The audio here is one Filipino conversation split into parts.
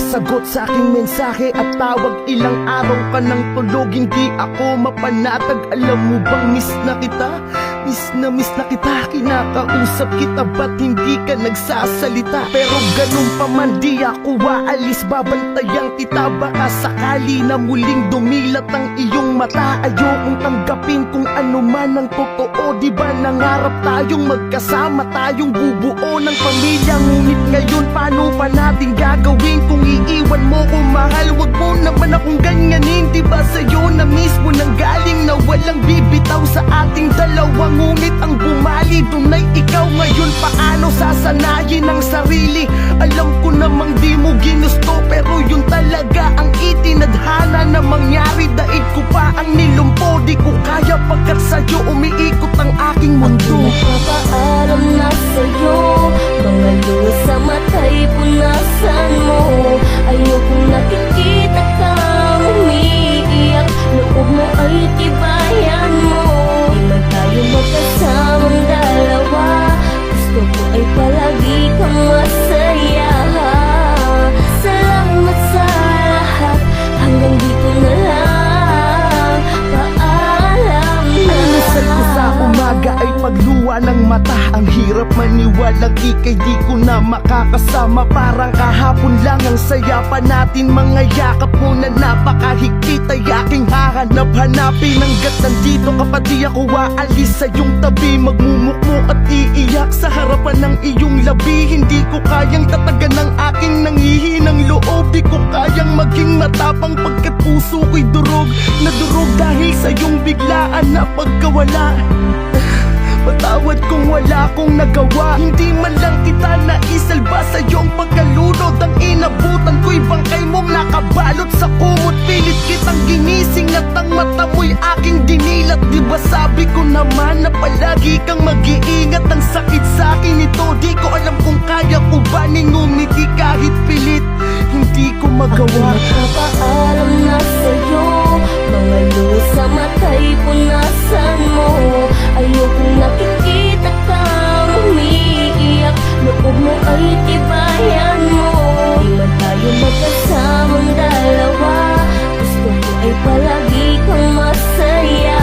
sagot sa aking mensahe at tawag. Ilang araw ka nang tulog, hindi ako mapanatag. Alam mo bang miss na kita? Miss na kita, kinakausap kita, ba't hindi ka nagsasalita? Pero ganun pa man di ako aalis, babantayan kita. Baka sakali na muling dumilat ang iyong mata. Ayokong tanggapin kung ano man ang totoo. Di ba nangarap tayong magkasama, tayong bubuo ng pamilya? Ngunit ngayon paano pa natin gagawin kung iiwan mo ko, mahal? Wag mo naman akong ganyanin. Di ba sa'yo na mismo nang galing na walang bibitaw sa ating dalawa? Ngunit ang bumali dun ay ikaw. Ngayon paano sasanayin ang sarili? Alam ko namang di mo ginusto, pero yun talaga ang itinadhana na mangyari. Daig ko pa ang nilumpo, di ko kaya pagkat sa'yo umiikot ang aking mundo. Nagpapaalam na sa'yo, mga luha sa mata'y punasan mo. Ayokong nakikita kang umiiyak, loob mo ay tibayan mo. Di man tayo magkasamang dalawa, gusto ko ay palagi kang masaya. Salamat sa lahat, hanggang dito na lang, paalam na. Ang dasal ko sa umaga ay pagluwa ng mata. Ang hirap maniwalang ika'y di ko na makakasama. Parang kahapon lang ang saya pa natin. Mga yakap mo na napakahigpit ay aking hahanap-hanapin. Hanggat nandito ka pa di ako aalis sa iyong tabi. Magmumukmuk at iiyak sa harapan ng iyong labi. Hindi ko kayang tatagan ng aking nanghihinang loob. Di ko kayang maging matapang pagkat puso ko'y durog na durog dahil sa iyong biglaan na pagkawala. Patawad kung wala akong nagawa, hindi man lang kita naisalba sa iyong pagkalunod. Ang inabutan ko'y bangkay mong nakabalot sa kumot. Pilit kitang ginising at ang mata mo'y aking dinilat. Di ba sabi ko naman na palagi kang mag-iingat? Ang sakit sa akin ito, di ko alam kung kaya ko ba ningumiti kahit pilit. Hindi ko magawa. Nagpapaalam na sa'yo, mga luha sa mata'y punasan mo. Ayokong nakikita kang umiiyak, loob mo ay tibayan mo. Di man tayo magkasamang dalawa, gusto ko ay palagi kang masaya.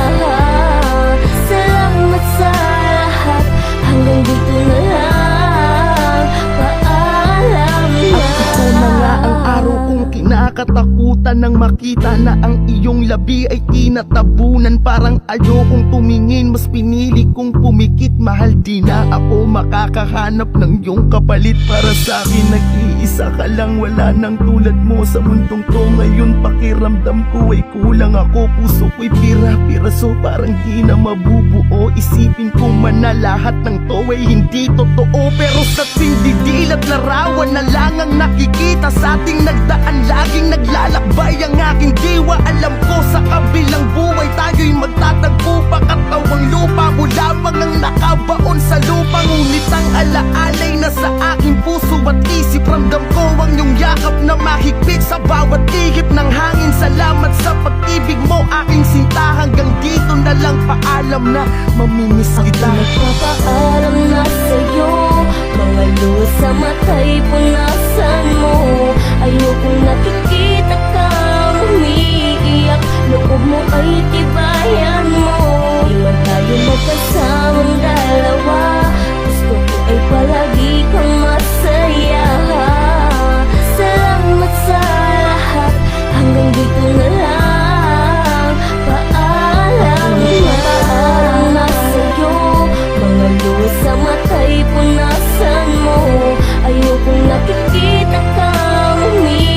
Salamat sa lahat, hanggang dito na lang, paalam na. At ito na nga ang araw kong kinakatakutan nang makita na ang iyong labi ay tinatabunan. Parang ayokong tumingin, mas pinili kong pumikit. Mahal, di na ako makakahanap ng iyong kapalit. Para sa akin nag-iisa ka lang, wala nang tulad mo sa mundong to. Ngayon pakiramdam ko ay kulang ako, puso ko'y pira-piraso, parang di na mabubuo. Isipin ko man na lahat ng to ay hindi totoo, pero sa tindidilat larawan na lang ang nakikita sa ating nagdaan. Laging naglalakbay ang aking diwa. Alam ko sa kabilang buhay tayo'y magtatagpo. Pakatawang lupa mo lamang ang nakabaon sa lupa. Ngunit ang alaalay na sa aking puso at isip, ramdam ko ang iyong yakap na mahigpit sa bawat ihip ng hangin. Salamat sa pag-ibig mo aking sinta. Hanggang dito na lang, paalam na, mamimiss kita. Nagpapaalam na sa'yo, mga luha sa mata'y punasan mo. Ayokong nakikita kang umiiyak, loob mo ay tibayan mo. Di man tayo magkasamang dalawa, gusto ko ay palagi kang masaya. Salamat sa lahat, hanggang dito na lang, paalam na. Paalam na sa'yo, mga luha sa mata'y punasan mo. Ayokong nakikita kang umiiyak,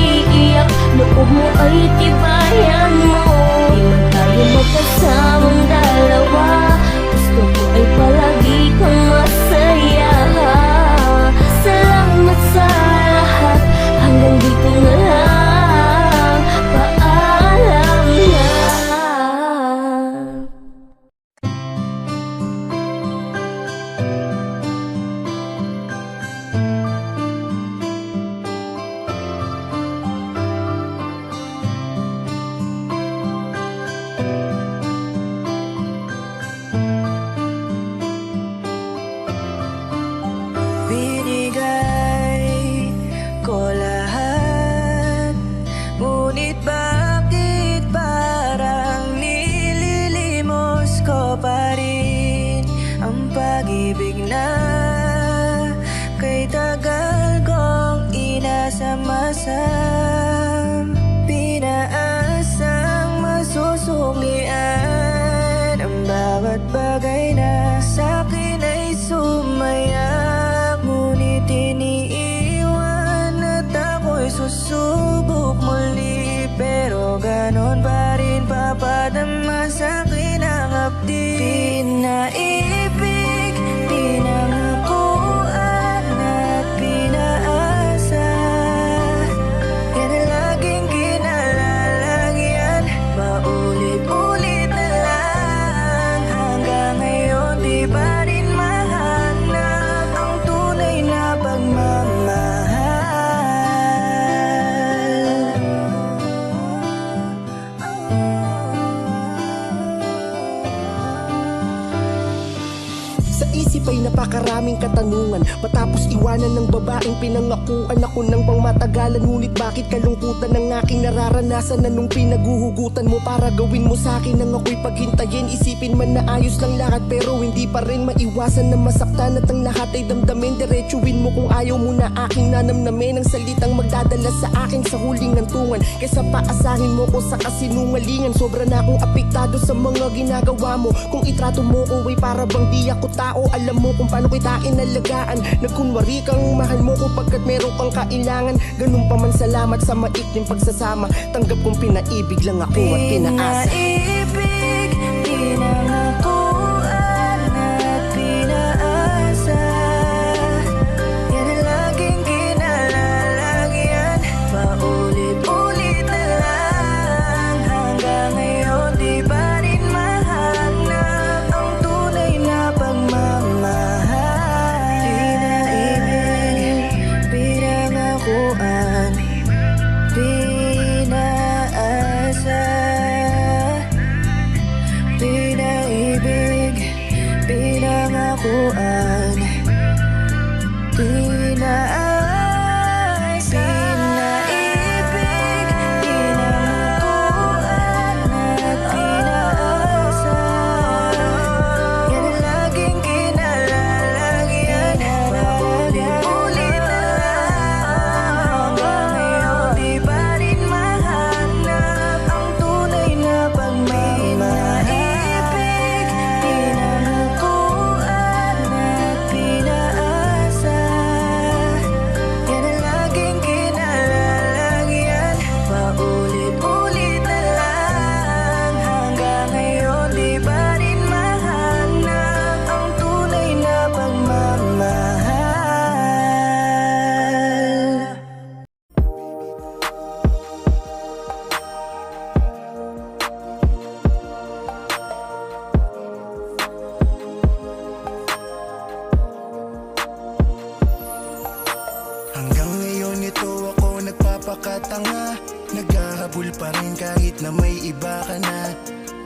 napakaraming katanungan. Matapos iwanan ng babaeng pinangakuan ako ng pangmatagalan. Ngunit bakit kalungkutan ang aking nararanasan? Anong pinaguhugutan mo para gawin mo sa'kin nang ako'y paghintayin? Isipin man na ayos lang lahat pero hindi pa rin maiwasan na masaktan. At ang lahat ay damdamin, diretsuin mo kung ayaw mo na aking nanamnamin. Ang salitang magdadala sa akin sa huling hantungan, kaysa paasahin mo ko sa kasinungalingan. Sobra na akong apektado sa mga ginagawa mo. Kung itrato mo ko ay para bang di ako tao. Alam mo kung paano kita inalagaan. Nagkunwari kang mahal mo ko pagkat meron kang kailangan. Ganun pa man, salamat sa maikling pagsasama. Tanggap kong pinaibig lang ako at pinaasa. Pinaibig, pinangakuan at pinaasa. Yan ang laging kinalalagyan. Paulit-ulit na lang. Hanggang ngayon di ba rin mahanap ang tunay na pagmamahal. Pinaibig, pinangakuan, pinaasa. Pinaibig, pinangakuan, pinaasa. Pinaibig, pinangakuan at pinaasa. Yan ang laging kinalalagyan. Paulit-ulit na lang. Hanggang ngayon di ba rin mahanap ang tunay na pagmamahal. Pinaibig, pinangakuan at pinaasa. Yan ang laging kinalalagyan. Paulit-ulit na lang. Hanggang ngayon di ba rin mahanap ang tunay na pagmamahal. Hanggang ngayon ito ako nagpapakatanga. Naghahabol pa rin kahit na may iba ka na.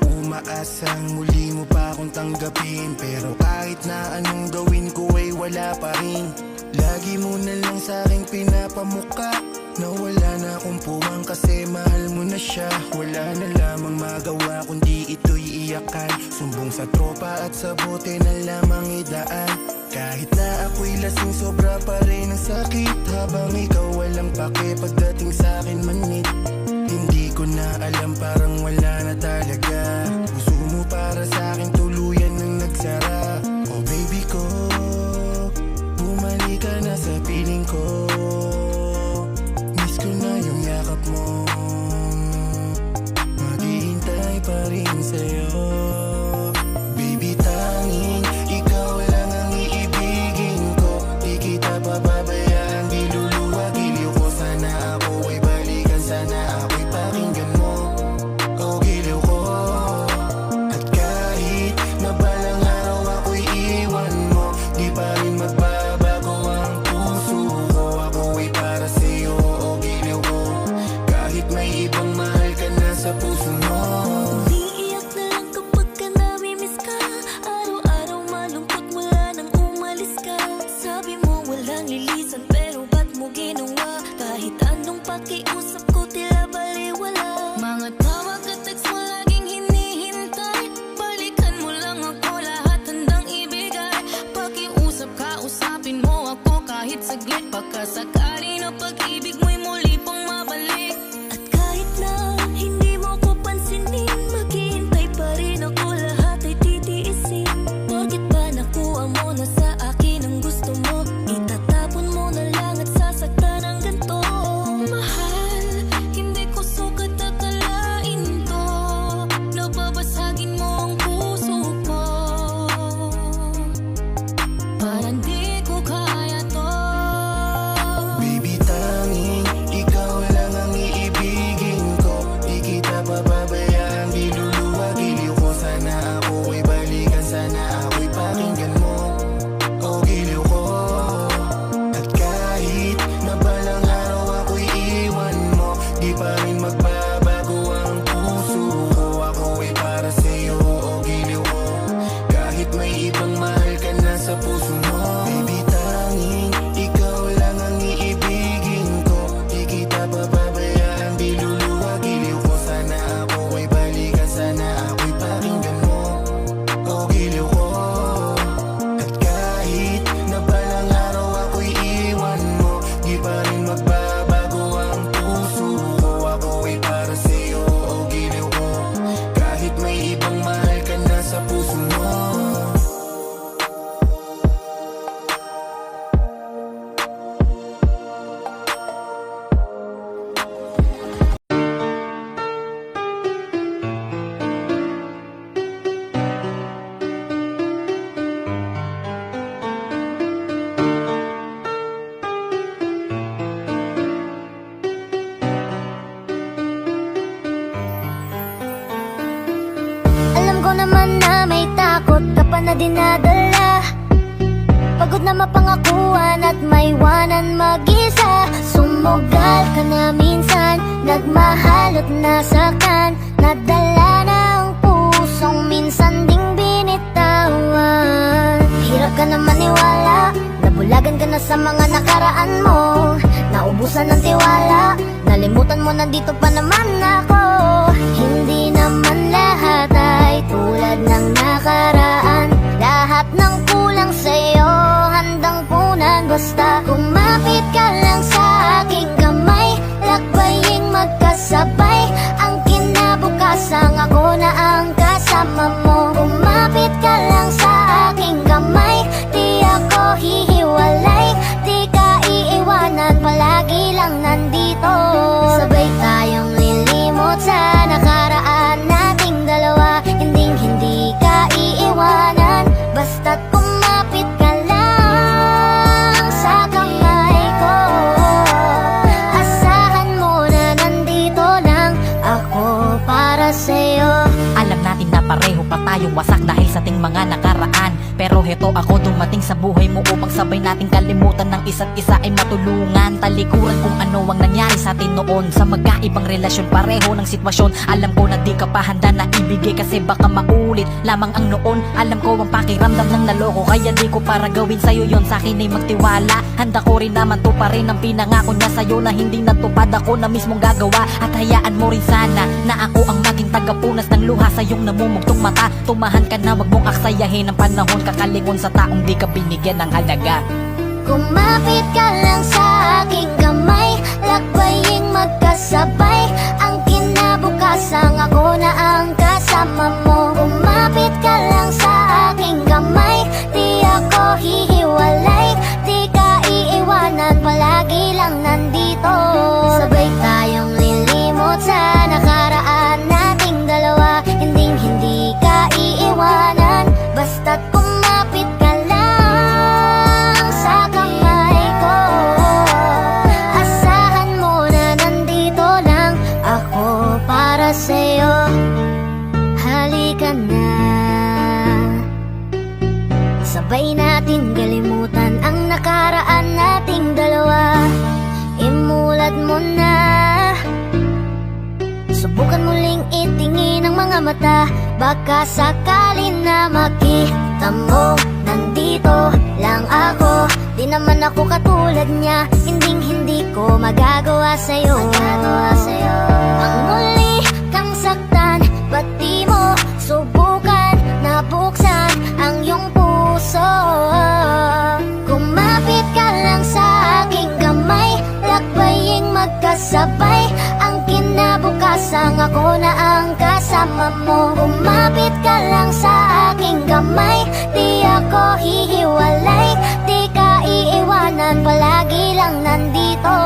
Umaasang muli mo pa akong tanggapin, pero kahit na anong gawin ko ay wala pa rin. Lagi mo na lang sa'king pinapamuka na wala na akong puwang kasi mahal mo na siya. Wala na lamang magawa kundi ito'y iyakan. Sumbong sa tropa at sa bote na lamang idaan. Kahit na ako'y lasing, sobra pa rin ang sakit. Habang ikaw walang pake pagdating sa'kin manit. Hindi ko na alam, parang wala na talaga. Puso mo para sa'kin tuluyan nang nagsara. Oh baby ko, bumalik ka na sa piling ko. Miss ko na yung yakap mo. Maghihintay pa rin sa'yo. Baby, tanging ikaw lang ang iibigin ko. Di kita pababayaan, di luluwa giliw ko. Sana ako ay balikan, sana ako'y pakinggan mo. O giliw ko. At kahit na balang araw ako'y iwan mo, di pa rin magbabago ang puso ko. Ako ay para sa'yo, o giliw ko. Kahit may ibang mahal ka na sa puso mo. Umiiyak na lang kapag ka namimiss ka. Araw-araw malungkot mula nang umalis ka. Sabi mo walang lilisan pero ba't mo ginawa? Kahit anong pakiusap ko tila baliwala. Mga tawag at text mo laging hinihintay. Balikan mo lang ako, lahat handang ibigay. Pakiusap ka, usapin mo ako kahit saglit. Pagkasakali na pag-ibig mo'y muli pang mabalik. At kahit na hindi mo ko pansinin, maghihintay pa rin ako, lahat ay titiisin. Porket ba nakuha mo na sa akin ang gusto mo, itatapon mo na lang at sasaktan ang ganito. Mahal, hindi ko sukat akalain to, nababasagin mo ang puso ko. Parang di ko kaya to. Baby, tanging ikaw lang ang iibigin ko. Di kita pababayaan, di luluwa giliw ko. Sana ako ay balikan, sana ako'y pakinggan mo. O giliw ko. At kahit na balang araw ako'y iwan mo, di pa rin magbabago ang puso ko. Ako ay para sa'yo, o giliw ko. Kahit may ibang mahal ka na sa puso mo. ko naman na may takot ka pa na dinadala. Pagod na mapangakuan at maiwanan mag-isa. Sumugal ka na minsan, nagmahal at nasaktan. Nadala na ang pusong minsan ding binitawan. Hirap ka na maniwala, nabulagan ka na sa mga nakaraan mo. Naubusan ng tiwala, nalimutan mo nandito pa naman ako. Hindi naman lahat ay tulad ng nakaraan. Lahat ng kulang sa'yo, handang punan. Basta kumapit ka lang sa aking kamay, lakbaying magkasabay. Ang kinabukasan ako na ang kasama mo. Kumapit ka lang sa aking kamay, di ako hihiwalay. Di ka iiwanan, palagi lang nandito. Sabay tayong lilimot sa nakaraan nating dalawa. Hindi ka iiwanan, basta't kumapit ka lang sa kamay ko. Asahan mo na nandito lang ako para sa'yo. Alam natin na pareho pa tayong wasak dahil sa ating mga nakaraan. Pero heto ako dumating sa buhay mo upang sabay nating kalimutan ng isa't isa ay matulungan. Talikuran kung ano ang nangyari sa atin noon. Sa magkaibang relasyon, pareho ng sitwasyon. Alam ko na di ka pa handa na ibigay kasi baka maulit lamang ang noon. Alam ko ang pakiramdam ng naloko, kaya di ko para gawin sa'yo yon. Sa akin ay magtiwala, handa ko rin naman to pa rin ang pinangako niya sa'yo na hindi natupad. Ako na mismong gagawa at hayaan mo rin sana na ako ang maging tagapunas ng luha sa iyong namumugtong mata. Tumahan ka na, wag mong aksayahin ang panahon, kakalingon sa taong di ka binigyan ng halaga. Kumapit ka lang sa aking kamay, lakbaying magkasabay. Ang kinabukasan ako na ang kasama mo. Kumapit ka lang sa aking kamay, di ako hihiwalay. Di ka iiwanan, palagi lang nandito. Sabay tayong lilimot sa nakaraan nating dalawa. Hindi ka iiwanan, basta't kumapit ka lang sa kamay ko. Asahan mo na nandito lang ako para sa'yo. Halika na, sabay natin kalimutan ang nakaraan nating dalawa. Imulat mo na, subukan muling itingin ang mga mata. Baka sakali na makita mo, nandito lang ako. Di naman ako katulad niya, hindi ko magagawa sa'yo. Ang muli kang saktan, ba't di mo subukan na buksan ang iyong puso? Kumapit ka lang sa aking kamay, lakbaying magkasabay. Ang kinabukasan ako na ang kasama mo. Kumapit ka lang sa aking kamay, di ako hihiwalay. Di ka iiwanan, palagi lang nandito.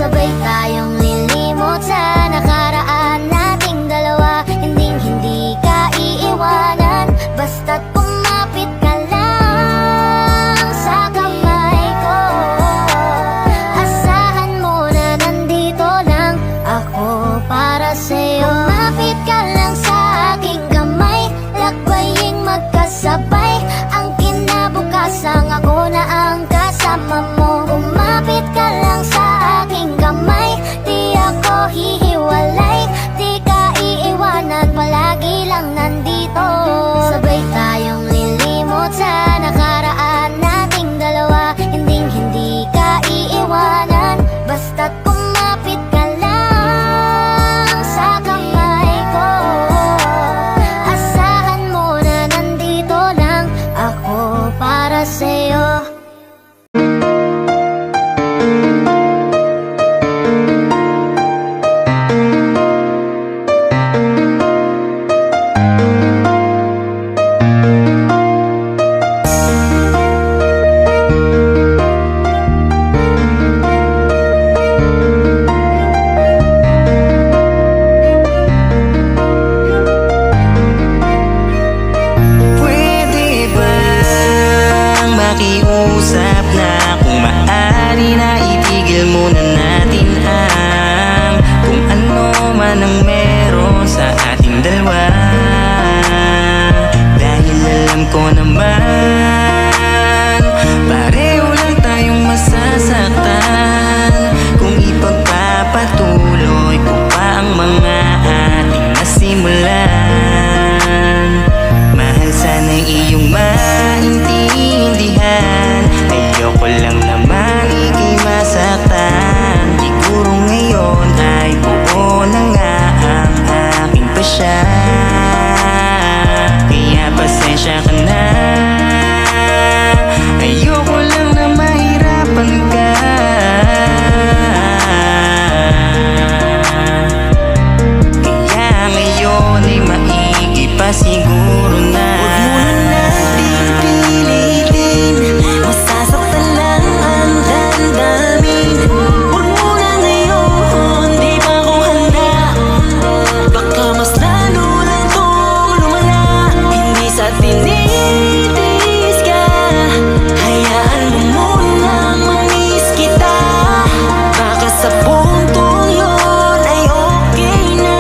Sabay tayong lilimot sa nakaraan nating dalawa. Hindi ka iiwanan, basta't kumapit ka lang sa kamay ko. Asahan mo na nandito lang ako para sa'yo. Kumapit ka lang sa aking kamay, lakbaying magkasabay. Ang kinabukasan ako na ang kasama mo. Kumapit ka lang sa aking kamay, di ako hihiwalay. Di ka iiwanan, palagi lang nandito. Sabay tayong lilimot sa nakaraan nating dalawa. Hindi ka iiwanan, basta't kumapit ka lang sa pasensya ka na. Ayoko lang na mahirapan ka. Kaya ngayon ay maigi pa siguro na. Huwag mo na natin pilitin, masasaktan lang ang damdamin. Huwag mo na ngayon, di pa ako handa. Baka mas lalo lang tong lumala. Hindi sa tinitiis ka, hayaan mo munang mamiss kita. Baka sa puntong yun ay okay na,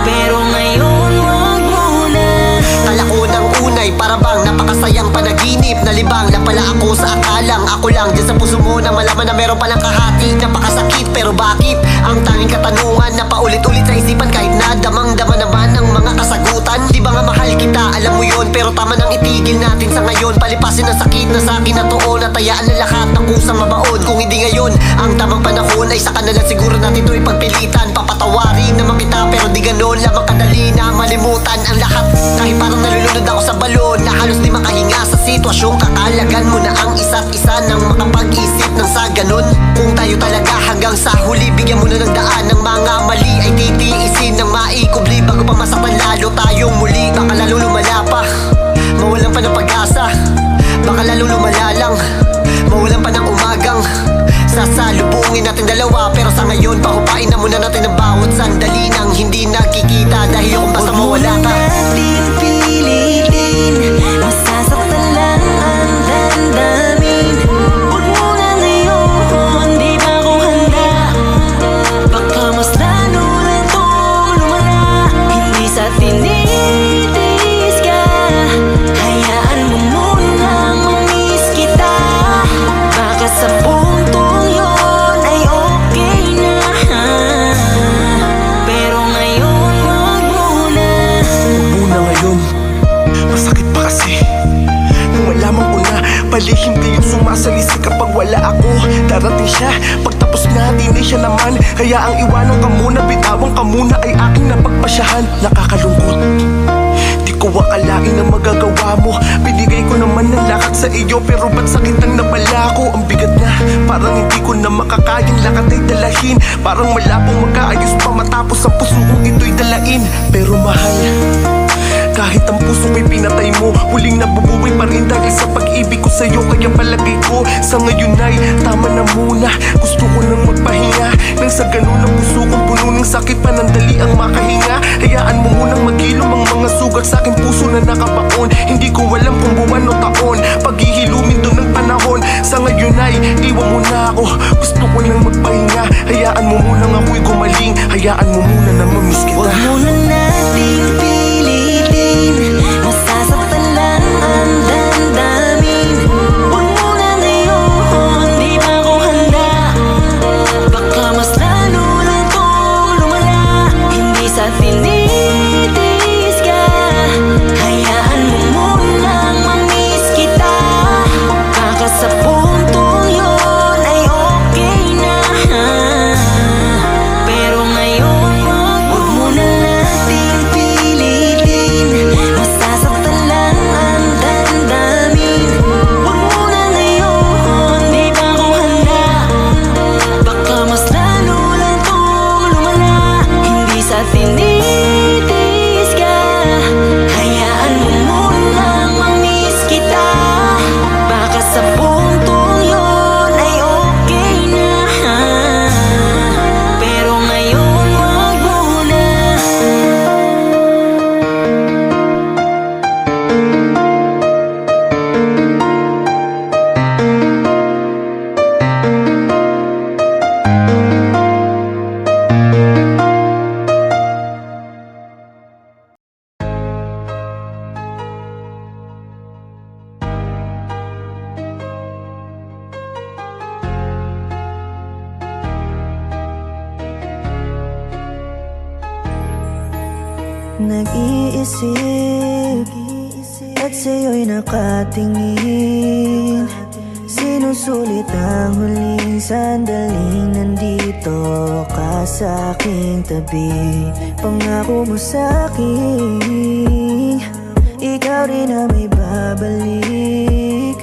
pero ngayon wag muna. Kala ko ng unay, para bang napakasayang panaginip. Nalibang na pala ako sa akalang ako lang dyan sa puso mo, nang malaman na meron palang kahati. Napakasakit, pero bakit? Ang tanging katanungan na paulit-ulit sa isipan, kahit na damang-dama naman ang mga kasagutan. Di ba nga mahal kita, alam mo yun, pero tama nang itigil natin sa ngayon. Palipasin ang sakit na sa akin na toon, at hayaan na lahat ng kusang mabaon. Kung hindi ngayon, ang tamang panahon ay saka na lang siguro natin ito ipagpilitan. Papatawarin naman kita, pero di ganon lamang kadali na malimutan ang lahat. Kahit parang nalulunod ako sa balon, na halos di makahinga sa sitwasyong kakalagan mo na ang isa't isa nang makapag-isip ng sa ganon. Kung tayo talaga hanggang sa huli, bigyan mo na ng daan ng mga mali ay titiisin ng maikubli bago pa masaktan lalo tayong muli. Baka lalo lumala pa, mawalan pa ng pag-asa. Baka lalo lumala lang, mawalan pa ng umagang sasalubungin natin dalawa. Pero sa ngayon, pahupain na muna natin ang bawat sandali nang hindi nagkikita. Dahil kung basta mawala ka, natin pilitin, masasaktan lang ang damdamin. Huwag mo na ngayon, di ba ako handa. Baka mas lalo lang tong lumala. Hindi sa tinitiis ka, hayaan mo munang mamiss kita. Baka sa puntong yun ay okay na, pero ngayon wag muna. Muna ngayon, masakit pa kasi nung malaman ko na palihim kayong sumasalisi kapag wala ako. Darating siya, pagtapos natin ay siya naman. Kaya ang iwanan ka muna, bitawan ka muna ay aking napagpasyahan. Nakakalungkot, di ko akalain na magagawa mo. Binigay ko naman ng lahat sa iyo, pero ba't sakit ang nabala ko? Ang bigat na, parang hindi ko na makakayang lakat ay dalahin. Parang malabong magkaayos pa matapos ang puso kong ito'y dalain. Pero mahal, kahit ang puso ko'y pinatay mo, huling nabubuhay pa rin dahil sa pag-ibig ko sa'yo. Kaya palagay ko sa ngayon ay tama na muna. Gusto ko nang magpahinga, nang sa ganun ang puso kong puno ng sakit, panandali ang makahinga. Hayaan mo munang maghilom ang mga sugat sa aking puso na nakabaon. Hindi ko alam kung buwan o taon, paghihilumin to ng panahon. Sa ngayon ay iwan mo na ako, gusto ko nang magpahinga. Hayaan mo munang ako'y gumaling, hayaan mo muna na mamiss kita. Huwag mo na natin pilitin, masasaktan lang ang damdamin. Huwag mo na ngayon, di pa ako handa. Baka mas lalo lang tong lumala. Hindi sa tinitiis ka, hayaan mo munang mamiss kita. Baka sa puntong yun ay okay na, pero ngayon wag mo na natin pilitin, masasaktan lang ang damdamin. Huwag mo na ngayon, di pa ako handa. Baka mas lalo lang tong lumala. Hindi sa tinitiis ka, hayaan mo munang mamiss kita. Baka sa puntong yun ay okay na, pero ngayon wag muna. Nag-iisip at sa'yo'y nakatingin. Sinusulit ang huling sandaling nandito ka sa aking tabi. Pangako mo sa'kin, ikaw rin na may babalik.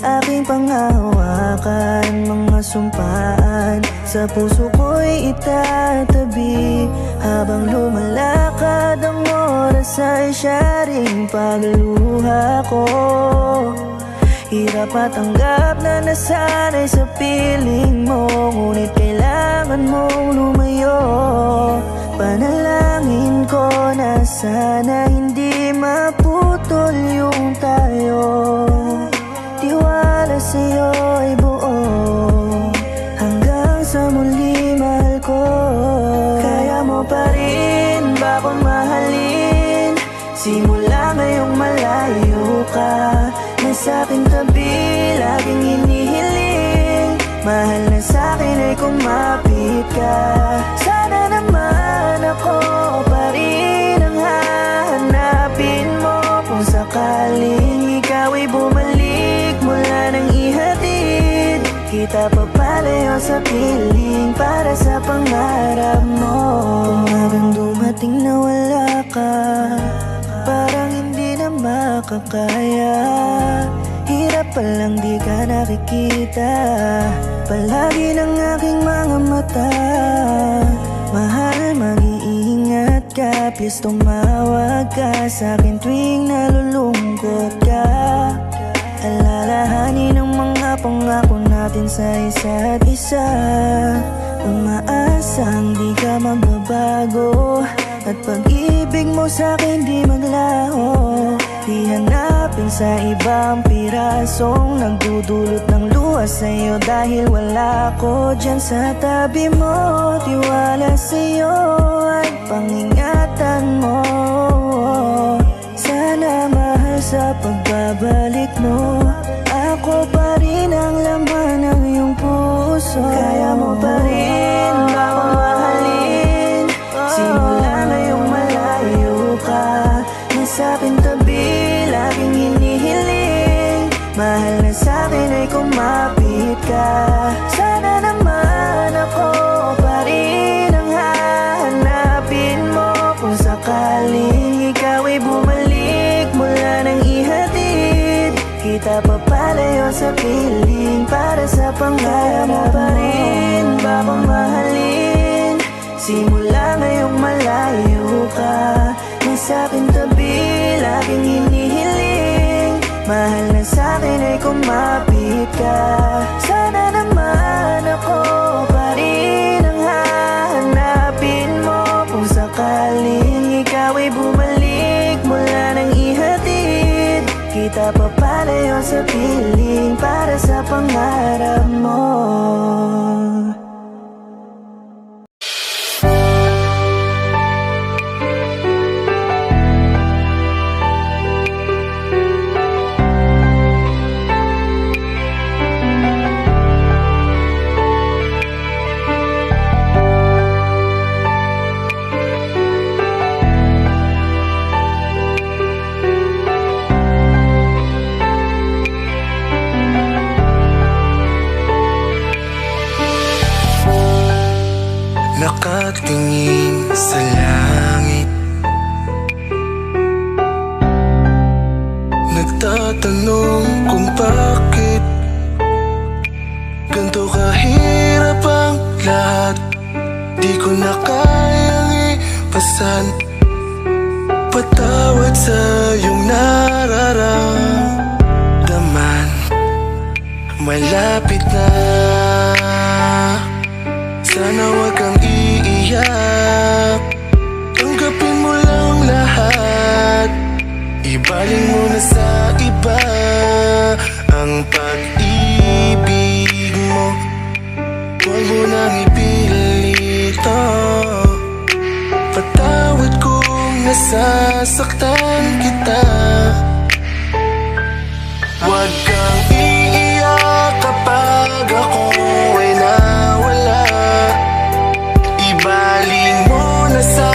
Aking panghahawakan, mga sumpaan sa puso ko'y itatabi. Habang lumalakad ang oras ay siya ring pagluha ko. Hirap at tanggap na nasanay sa piling mo, ngunit kailangan mong lumayo. Panalangin ko na sana hindi maputol yung tayo. Tiwala sa'yo ay buo, hanggang sa muli mahal ko. Kaya mo pa rin ba akong mahalin? Simula ngayong malayo ka na sa'king tabi, laging hinihiling. Mahal na sa'kin ay kumapit ka. Sana naman ako pa rin ang hahanapin mo, kung sakaling ikaw ay bumalik mula nang ihatid kita papalayo sa piling para sa pangarap mo. Kung hanggang dumating na wala ka, parang hindi na makakaya. Hirap palang di ka nakikita palagi ng aking mga mata. Mahal, mag-iingat ka, please tumawag ka sa'kin tuwing nalulungkot ka. Alalahanin ang mga pangako natin sa isa't isa. Umaasang di ka magbabago, at pag-ibig mo sa'kin di maglaho. Di hanapin sa ibang pirasong nagdudulot ng luha sa'yo, dahil wala ko dyan sa tabi mo. Tiwala sa'yo at pangingatan mo. Sana mahal sa pagbabalik mo, ako pa rin ang laman ng iyong puso. Kaya mo pa rin ba akong mahalin? Simula ngayong malayo ka na sa'king tabi, laging hinihiling. Mahal na sa'kin ay kumapit ka. Sana naman ako pa rin ang hahanapin mo, kung sakaling ikaw ay bumalik mula nang ihatid kita papalayo sa piling para sa pangarap mo. Pa rin ba akong mahalin? Simula ngayong malayo ka na sa'king tabi, laging hinihiling. Mahal na sa'kin ay kumapit ka. Sana naman ako pa rin ang hahanapin mo, kung sakaling ikaw ay bumalik mula nang ihatid kita papalayo sa piling para sa pangarap mo. Nakatingin sa langit, nagtatanong kung bakit ganito kahirap ang lahat. Di ko na kayang ipasan patawad sa iyong nararamdaman. Malapit na, sana wag kang iiyak. Tanggapin mo lang lahat, ibaling mo na sa iba ang pag-ibig mo. Huwag mo nang ipilito. Patawad kung nasasaktan kita. Huwag kang iiyak kapag ako ay nawala. Ibaling mo na sa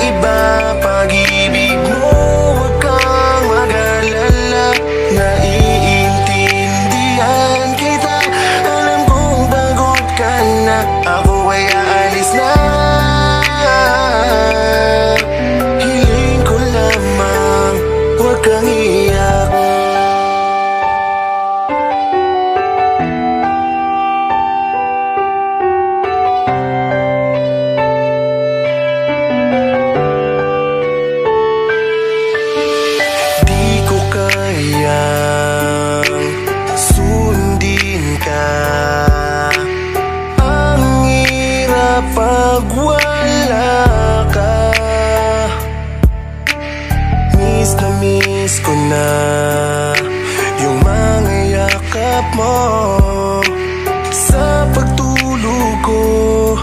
iba pag-ibig mo. Huwag kang mag-alala, naiintindihan kita. Alam kong pagod ka na, ako ay aalis na. Hiling ko lamang mo sa pagtulog ko.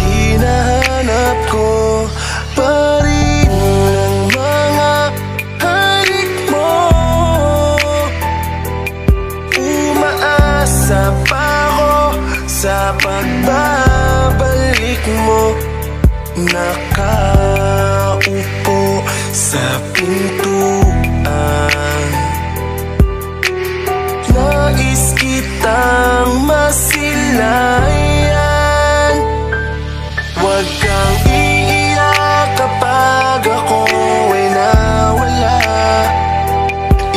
Hinahanap ko pa rin ang mga halik mo. Umaasa pa ako sa pagbabalik mo. Nakaupo sa pintuan, nais kitang masilayan. Huwag kang iiyak kapag ako'y nawala.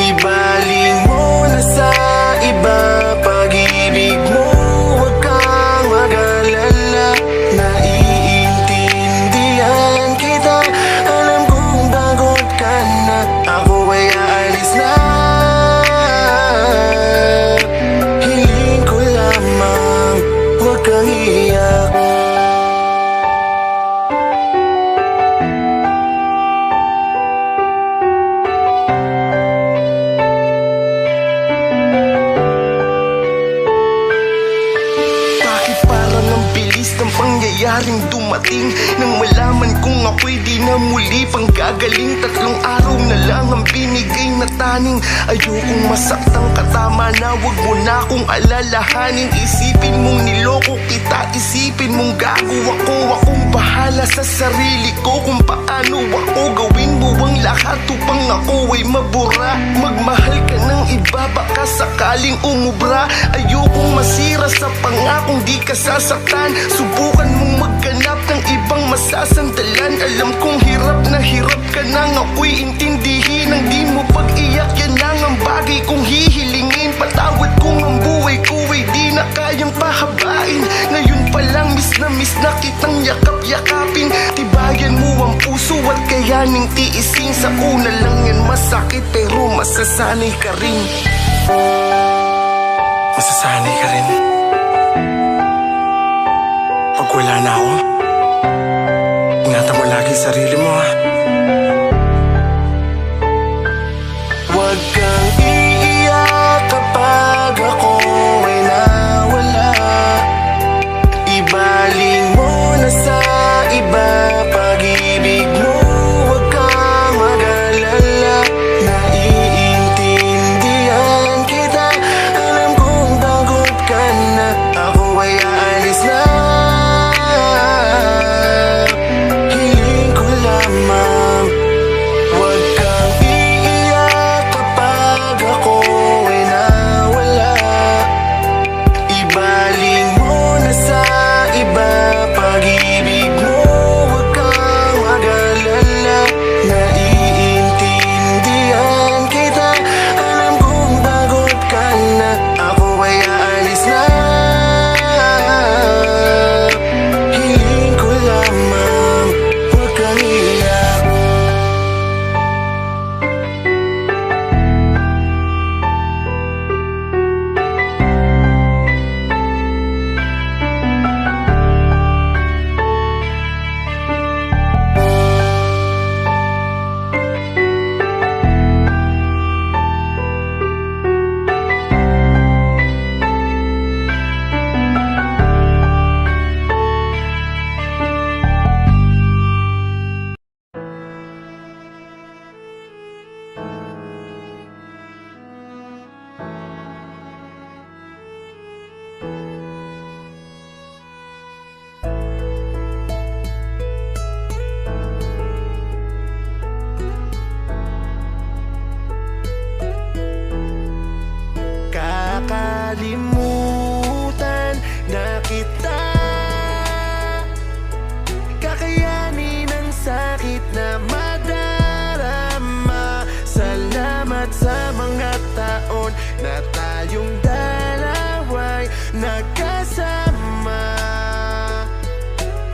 Ibaling mo na sa iba pag-ibig mo. Huwag kang mag-alala, naiintindihan kita. Alam kong pagod ka na, ako ay aalis na. Hiling ko lamang, huwag kang iiyak. Bakit parang ang bilis ng pangyayaring dumating nang malaman kong ako'y di na muli pang gagaling. 3 araw na lang ang binigay na taning. Ayokong masaktang katama na, wag mo na akong alalahanin. Isipin mong niloko kita, isipin mong gago ako. Akong bahala sa sarili ko kung paano ako gawin mo ang lahat upang ako ay mabura. Magmahal ka ng iba, baka sakaling umubra. Ayokong masira sa pangakong di ka sasaktan. Subukan mong magganap ng ibang masasandalan. Alam kong hirap na hirap ka nang ako'y intindihin. Ang di mo pag-iyak, yan lang ang bagay kong hihilingin. Patawad kung ang buhay ko ay di na kayang pahabain. Ngayon pa lang miss na kitang yakap-yakapin. Tibayan mo ang puso at kayaning tiisin. Sa una lang yan masakit pero masasanay ka rin. Masasanay ka rin. Pag wala na ako, ingatan mo lagi sarili mo, ha. Huwag kang iiyak kapag ako ay nawala. Ibaling mo na sa iba pag-ibig mo. Huwag kang mag-alala, naiintindihan kita. Alam kong pagod ka na, ako ay aalis na. Hiling ko lamang, huwag kang iiyak kapag ako ay nawala. Ibaling mo na sa iba pag-ibig mo. Huwag kang mag-alala, naiintindihan kita. Alam kong pagod ka na, ako ay aalis na. Hiling ko lamang, huwag kang iiyak. Kakalimutan na kita, kakayanin ang sakit na madarama. Salamat sa mga taon na tayong dalawa'y nagkasama.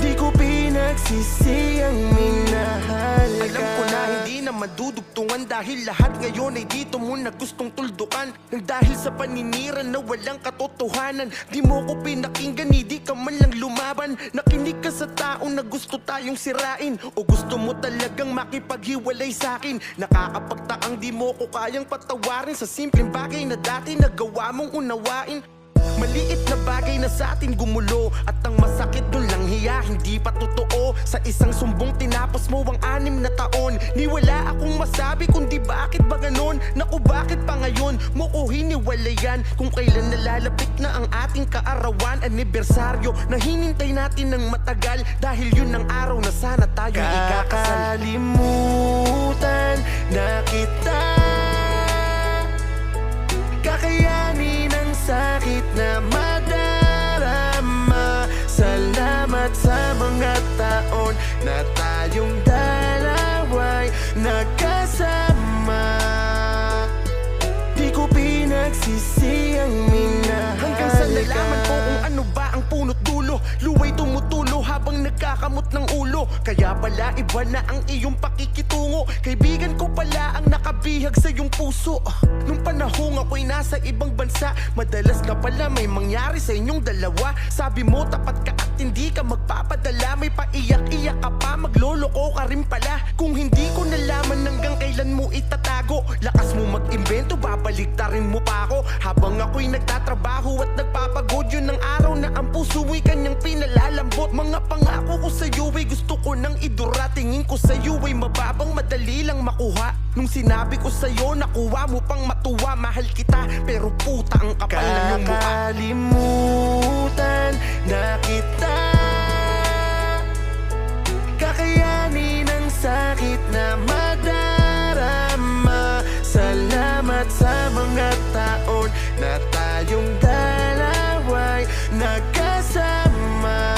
Di ko pinagsisiyang minahal ka. Alam ko na hindi naman madudugtungan dahil lahat ngayon ay dito mo na gustong tuldukan. Nang dahil sa paninira na walang katotohanan, di mo ko pinakinggan, hindi ka man lang lumaban. Nakinig ka sa taong na gusto tayong sirain, o gusto mo talagang makipaghiwalay sa'kin? Nakakapagtaang di mo ko kayang patawarin sa simpleng bagay na dati nagawa mong unawain. Maliit na bagay na sa atin gumulo, at ang masakit dun lang hiya, hindi pa totoo. Sa isang sumbong tinapos mo ang 6 na taon. Ni wala akong masabi kundi bakit ba ganon? Naku, bakit pa ngayon mo ko hiniwalayan? Kung kailan nalalapit na ang ating kaarawan, anibersaryo na hinintay natin ng matagal, dahil yun ang araw na sana tayo ikakasal. Kakalimutan na kita, kakayanin ang sakit na madarama. Salamat sa mga taon na tayong dalawa'y nagkasama. Di ko pinagsisi ang minahal. Hanggang sa nalaman ko kung ano ba ang punot dulo, luway tumutulo habang nagkakamot ng ulo. Kaya pala iba na ang iyong pakikitungo, kaibigan ko pala ang nakabihag sa iyong puso. Nung panahong ako'y nasa ibang bansa, madalas na pala may mangyari sa inyong dalawa. Sabi mo tapat ka at hindi ka magpapadala, may paiyak-iyak ka pa, magloloko ka rin pala. Kung hindi ko nalaman hanggang kailan mo itatago, lakas mo mag-imbento, babaliktarin mo pa ako. Habang ako'y nagtatrabaho at nagpapagod, yun ang araw na ang puso mo'y kanyang pinalalambot. Mga pangako ko sa'yo ay gusto ko nang idura, tingin ko sa'yo ay mababang, madali lang makuha. Nung sinabi ko sa'yo, nakuha mo pang matuwa. Mahal kita, pero puta ang kapal ng iyong mukha. Kakalimutan na kita, kakayanin ang sakit na madarama. Salamat sa mga taon na tayong dalawa'y nagkasama.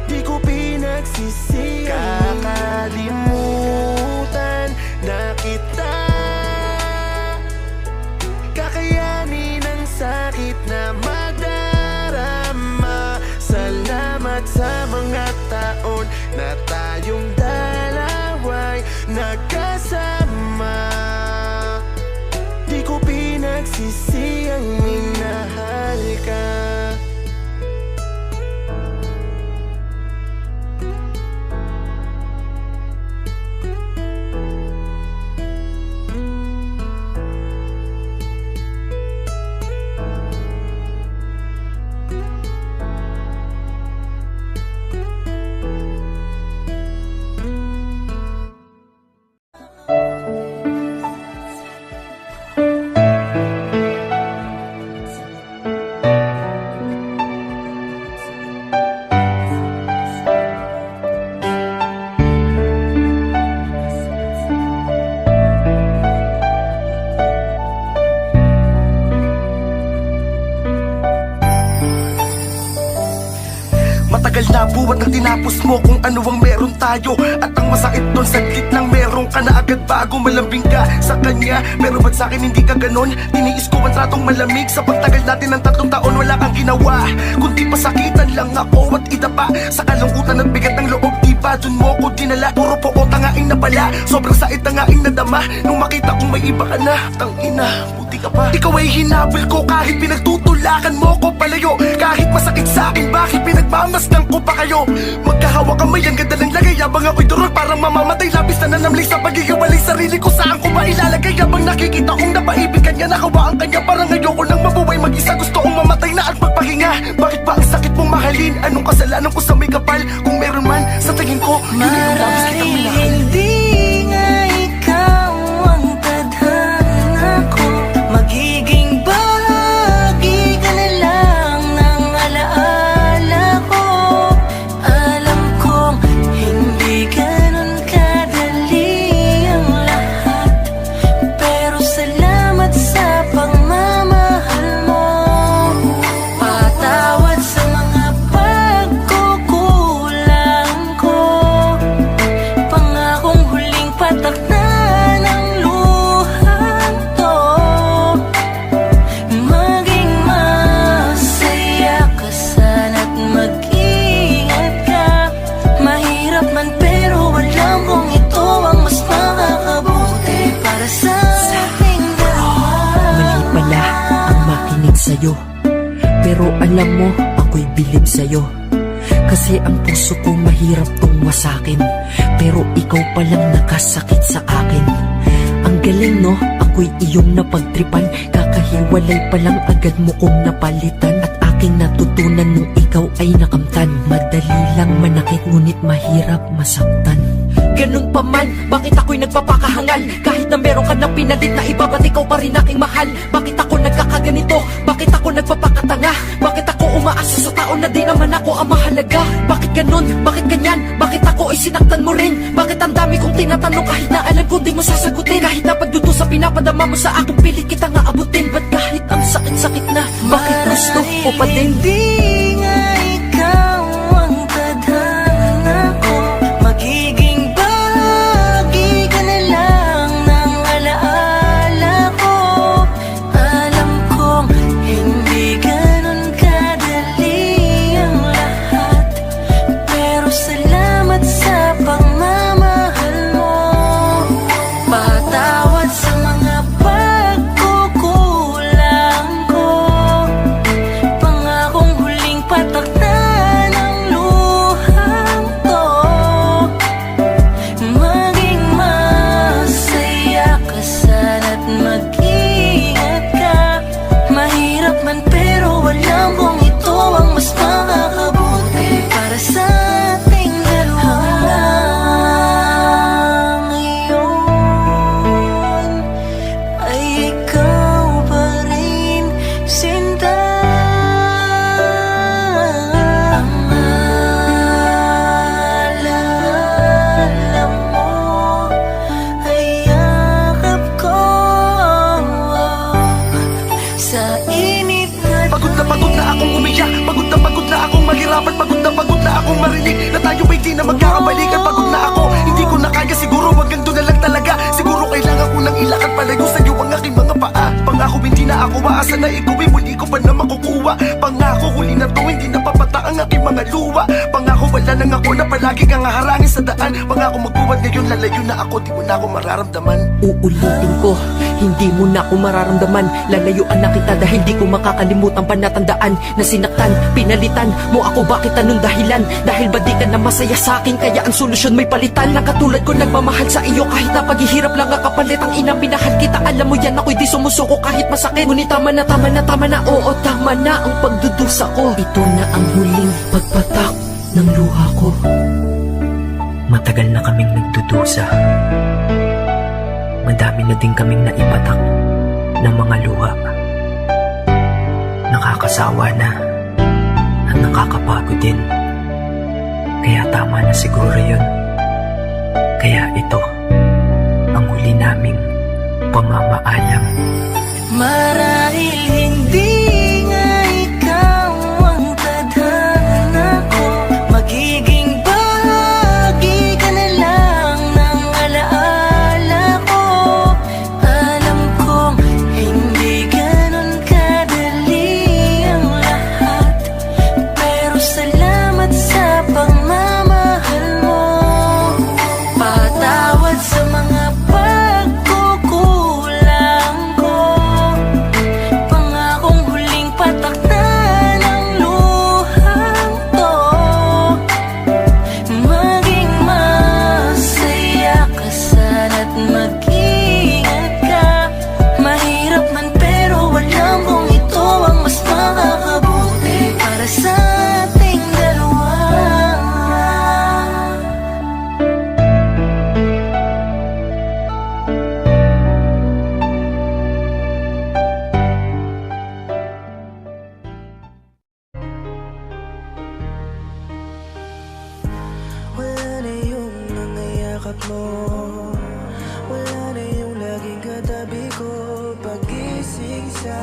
Di ko pinagsisi ang kakalimutan na kita, kakayanin ang sakit na madarama. Salamat sa mga taon na tayong dalawa'y nagkasama. Di ko pinagsisi ang minahal ka. Matagal na buwan ang tinapos mo kung ano ang meron tayo, at ang masakit doon saglit lang meron ka na agad bago malambing ka sa kanya. Pero ba't sa'kin hindi ka ganon? Tiniis ko ang tratong malamig sa pagtagal natin ng 3 taon, wala kang ginawa kundi pasakitan lang ako at idapa sa kalungkutan at bigat ng loob. Di ba dun mo ko dinala? Puro po o tangaing na pala, sobrang sait tangaing nadama nung makita kong may iba ka na. Tangina, buti ka pa. Ikaw ay hinabol ko kahit pinagtutulakan mo ko palayo. Kahit masakit sa'kin, bakit pinagmamasdan ko pa kayo? Magkahawa kamay, ang ganda ng lagay, habang ako'y durol parang mamamatay. Labis na nanamli sa paghihiwalay, sarili ko saan ko ba ilalagay? Habang nakikita kong napaibig kanya, nakawa ang kanya, parang ayoko nang mabuhay mag-isa. Gusto kong mamatay na at magpahinga. Bakit ba ang sakit mong mahalin? Anong kasalanan ko sa may kapal? Kung meron man, sa tingin ko yun yung labis kitang minahal. Hindi nga ikaw ang tadhana ko, magiging bahagi ka na lang ng alaala ko. Alam kong hindi ganun kadali ang lahat, pero salamat sa pagmamahal mo. Patawad sa mga pagkukulang ko, pangakong sa'yo. Pero alam mo, ako'y bilib sa'yo. Kasi ang puso ko mahirap tong wasakin. Pero ikaw palang nakasakit sa akin. Ang galing no, ako'y iyong napagtripan. Kakahiwalay palang agad mo kong napalitan. At aking natutunan nung ikaw ay nakamtan. Madali lang manakit ngunit mahirap masaktan. Ganun pa man, bakit ako'y nagpapakahangal? Kahit na meron ka na pinalit na iba, ba't ikaw pa rin aking mahal? Bakit ako nagkakaganito? Bakit ako nagpapakatanga? Bakit ako umaasa sa tao na di naman ako ang mahalaga? Bakit ganun? Bakit ganyan? Bakit ako ay sinaktan mo rin? Bakit ang dami kong tinatanong kahit na alam ko di mo sasagutin? Kahit na pagduto sa pinapadama mo sa akin, pilit kita nga abutin. Ba't kahit ang sakit-sakit na, bakit gusto ko pa din? Hindi nga ikaw ang tadhana ko. Magiging bahagi ka na lang ng alaala ko. Alam kong hindi ganun kadali ang lahat. Pero salamat sa pagmamahal mo. Patawad sa mga pagkukulang ko. Pangakong huling patak na ng luhang to. Maging masaya ka sana't mag-ingat ka. Mahirap man pero alam kong ito ang mas makakabuti para sa ating dalawa. Ngayon ay ikaw pa rin, sinta. Ang alala mo ay yakap ko sa init na Pagod na akong umiyak. Pagod na akong mahirapan. Pagod na akong marinig na tayo ay di na magkakabalikan. Pagod na ako, hindi ko na kaya. Siguro hanggang doon na lang talaga. Siguro kailangan ko nang ilakad palayo sa'yo ang aking mga paa. Pangako hindi na ako maasa na ikaw ay muli ko pa na makukuha. Pangako huli na to, hindi na papata ang aking mga luha. Pangako wala nang ako na palagi kang haharangin sa daan. Pangako magbuwad ngayon, lalayo na ako, di mo na ako mararamdaman. Uulitin ko, hindi mo na ako mararamdaman. Lalayuan na kita dahil di ko makakalimutan pa natandaan na sinaktan, pinalitan mo ako. Bakit anong dahilan? Dahil ba di ka na masaya sa akin? Kaya ang solusyon may palitan. Na katulad ko nagmamahal sa iyo kahit na paghihirap lang ang kapalit. Ang ina pinahal kita, alam mo yan, ako'y di sumusuko kahit masakit. Ngunit tama na, oo tama na ang pagdudusa ko. Ito na ang huling pagpatak ng luha ko. Matagal na kaming nagdudusa. Madami na din kaming naipatak ng mga luha. Nakakasawa na at nakakapagod din. Kaya tama na siguro yun. Kaya ito ang huli naming pamamaalam. marahil hindi nga ikaw ang tadhana ko. Magiging bahagi ka na lang ng alaala ko. Alam kong hindi ganun kadali ang lahat. Pero salamat sa pagmamahal mo. Patawad sa mga pagkukulang ko. Pangakong huling patak na ng luhang to. Maging masaya ka sana't mag-ingat ka. Mahirap man pero alam kong ito ang mas makakabuti para sa ating dalawa. Wala na yung mga yakap mo. Wala na yung laging katabi ko. Pagising sa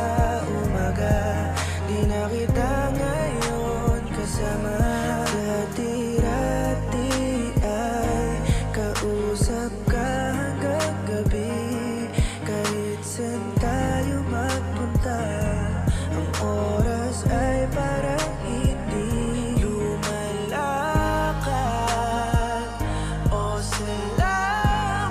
umaga, di na kita ngayon kasama. Dati-dati ay kausap ka hanggang gabi. Kahit saan tayo magpunta, ang oras ay parang hindi lumalakad. O salamat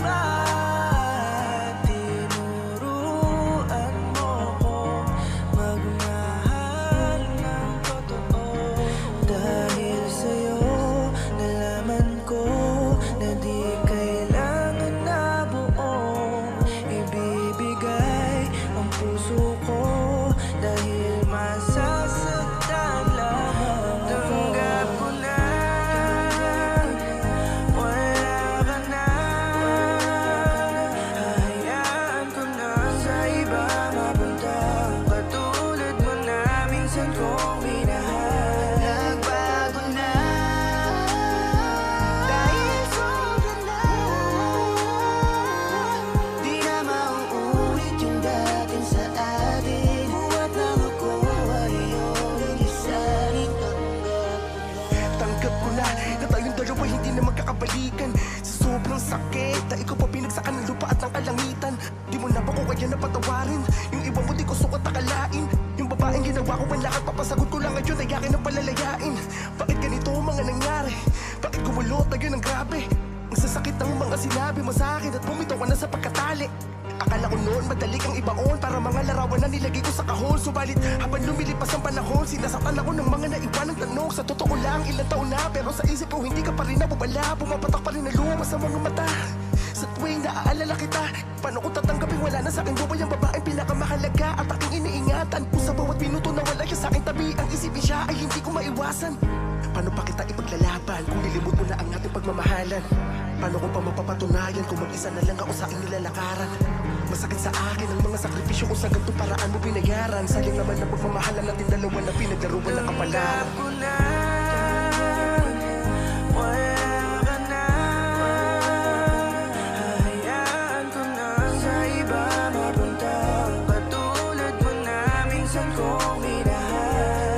ko na tayong dalawa hindi na magkakabalikan. Sa sobrang sakit na ikaw pa pinagsakan ng lupa at ng kalangitan. Di mo na ba ko kaya napatawarin? Yung iba mo di ko sukat akalain. Yung babaeng ginawa ko ang lahat, papasagot ko lang ngayon ay akin ang palalayain. Bakit ganito ang mga nangyari? Bakit gumulot na yun ang grabe? Ang sasakit ng mga sinabi mo sa akin at bumitaw ka na sa pagkatali. Akala ko noon madali kang ibaon para mga larawan na nilagay ko sa kahon. Subalit habang lumilipas ang panahon, sinasaktan ako ng mga naiwan ng tanong. Sa totoo lang ilang taon na, pero sa isip ko hindi ka pa rin nabubala. Pumapatak pa rin na luma sa mga mata. Sa tuwing naaalala kita, paano ko tatanggapin wala na sa akin buhay ang babaeng pinakamahalaga at aking iniingatan. Kung sa bawat minuto na wala siya sa aking tabi, ang isipin siya ay hindi ko maiwasan. Paano pa kita ipaglalaban kung nilimot mo na ang ating pagmamahalan? Paano ko pa mapapatunayan kung mag-isa na lang ako sa aking nilalakaran? Masakit sa akin ang mga sakripisyo kung sa ganito paraan mo binayaran. Sayang naman na pagmamahalan natin dalawa na pinaglaruan ng kapalaran.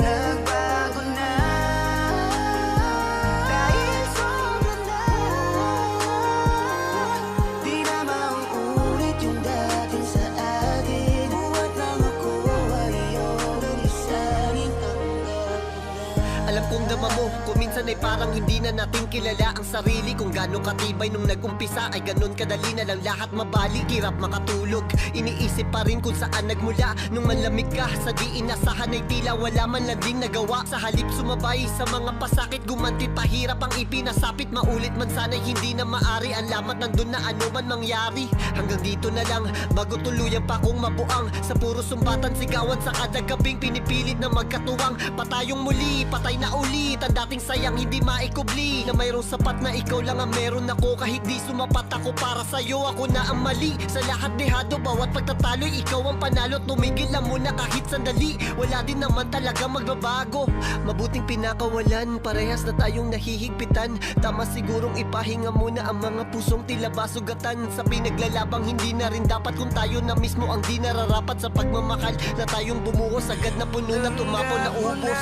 Nagbago na dahil sobra na. Di na mauulit yung dating sa atin. Buhat lang ako ay iyong isangin. Alam kong dama mo, kung minsan ay parang hindi na natin kilala ang sarili. Kung gaano katibay nung nag-umpisa ay ganun kadali na lang lahat mabalik. Hirap makatulog, iniisip pa rin kung saan nagmula. Nung manlamig ka, sa di inasahan ay tila wala man lang ding nagawa. Sa halip sumabay sa mga pasakit, gumantit pahirap ang ipinasapit. Maulit man sana'y hindi na maari, ang lamat nandun na ano man mangyari. Hanggang dito na lang, bago tuluyan pa kong mabuang. Sa puro sumbatan, sigawan sa kada gabing pinipilit na magkatuwang. Patayong muli, patay na ulit ang dating sayang hindi maikubli. Na mayroong sapat na ikaw lang ang meron ako. Kahit di sumapat ako para sa'yo, ako na ang mali. Sa lahat dehado, bawat pagtatalo'y ikaw ang panalo. Tumigil lang muna kahit sandali, wala din naman talaga magbabago. Mabuting pinakawalan, parehas na tayong nahihigpitan. Tama sigurong ipahinga muna ang mga pusong tila basugatan. Sa pinaglalabang hindi na rin dapat kung tayo na mismo ang di nararapat. Sa pagmamahal na tayong bumuhos, agad na puno na tumapo na ubos.